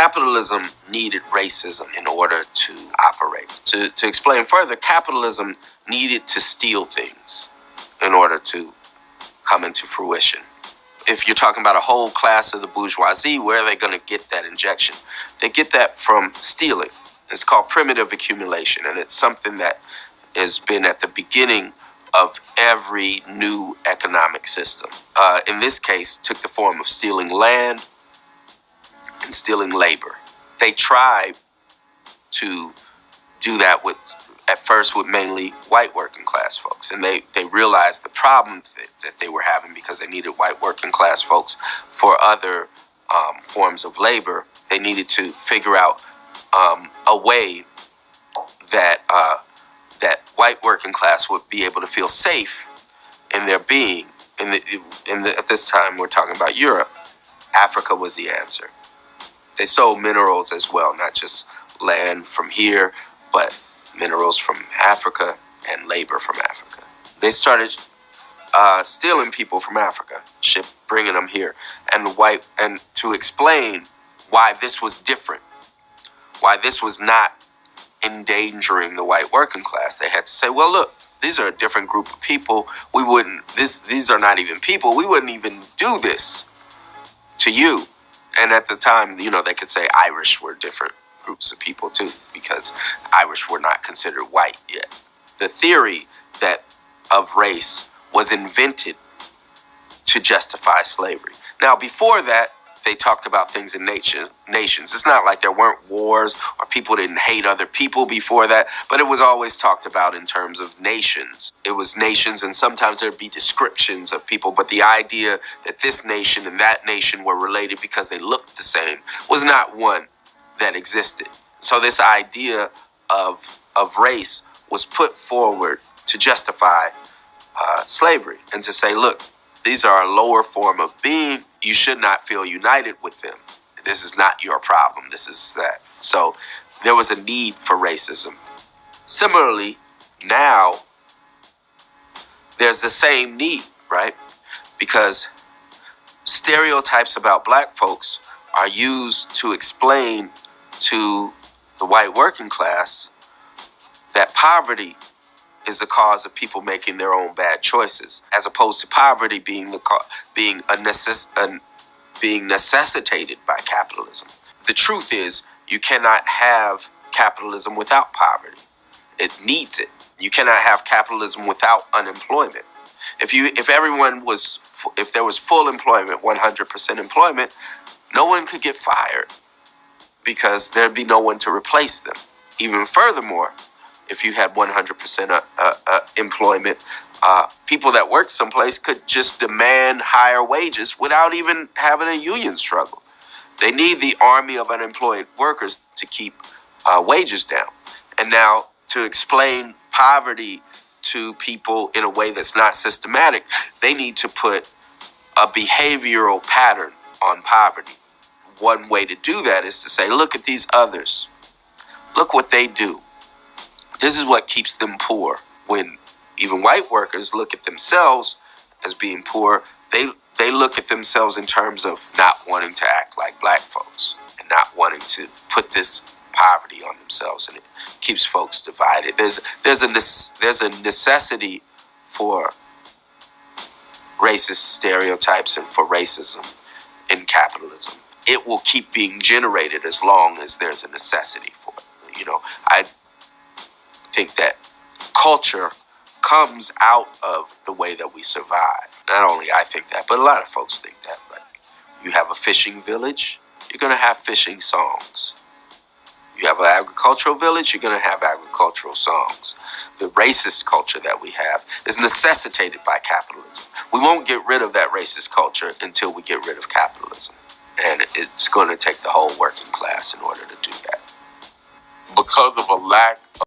Capitalism needed racism in order to operate. To explain further, capitalism needed to steal things in order to come into fruition. If you're talking about a whole class of the bourgeoisie, where are they going to get that injection? They get that from stealing. It's called primitive accumulation, and it's something that has been at the beginning of every new economic system. In this case, took the form of stealing land and stealing labor. They tried to do that at first with mainly white working class folks, and they realized the problem that they were having because they needed white working class folks for other forms of labor. They needed to figure out a way that that white working class would be able to feel safe in their being. At this time, we're talking about Europe. Africa was the answer. They stole minerals as well, not just land from here, but minerals from Africa and labor from Africa. They started stealing people from Africa, bringing them here, and to explain why this was different, why this was not endangering the white working class. They had to say, well, look, these are a different group of people. These are not even people. We wouldn't even do this to you. And at the time, they could say Irish were different groups of people too, because Irish were not considered white yet. The theory of race was invented to justify slavery. Now, before that, they talked about things in nations. It's not like there weren't wars or people didn't hate other people before that, but it was always talked about in terms of nations. It was nations, and sometimes there'd be descriptions of people, but the idea that this nation and that nation were related because they looked the same was not one that existed. So this idea of race was put forward to justify slavery and to say, look, these are a lower form of being. You should not feel united with them. This is not your problem. This is that. So there was a need for racism. Similarly, now there's the same need, right? Because stereotypes about black folks are used to explain to the white working class that poverty is the cause of people making their own bad choices, as opposed to poverty being necessitated by capitalism. The truth is, you cannot have capitalism without poverty. It needs it. You cannot have capitalism without unemployment. If there was full employment, 100% employment, no one could get fired because there'd be no one to replace them. Even furthermore, if you had 100% employment, people that work someplace could just demand higher wages without even having a union struggle. They need the army of unemployed workers to keep wages down. And now, to explain poverty to people in a way that's not systematic, they need to put a behavioral pattern on poverty. One way to do that is to say, look at these others. Look what they do. This is what keeps them poor. When even white workers look at themselves as being poor, they look at themselves in terms of not wanting to act like black folks and not wanting to put this poverty on themselves, and it keeps folks divided. There's a necessity for racist stereotypes and for racism in capitalism. It will keep being generated as long as there's a necessity for it. I think that culture comes out of the way that we survive. Not only I think that, but a lot of folks think that. Like, you have a fishing village, you're going to have fishing songs. You have an agricultural village, you're going to have agricultural songs. The racist culture that we have is necessitated by capitalism. We won't get rid of that racist culture until we get rid of capitalism. And it's going to take the whole working class in order to do that. Because of a lack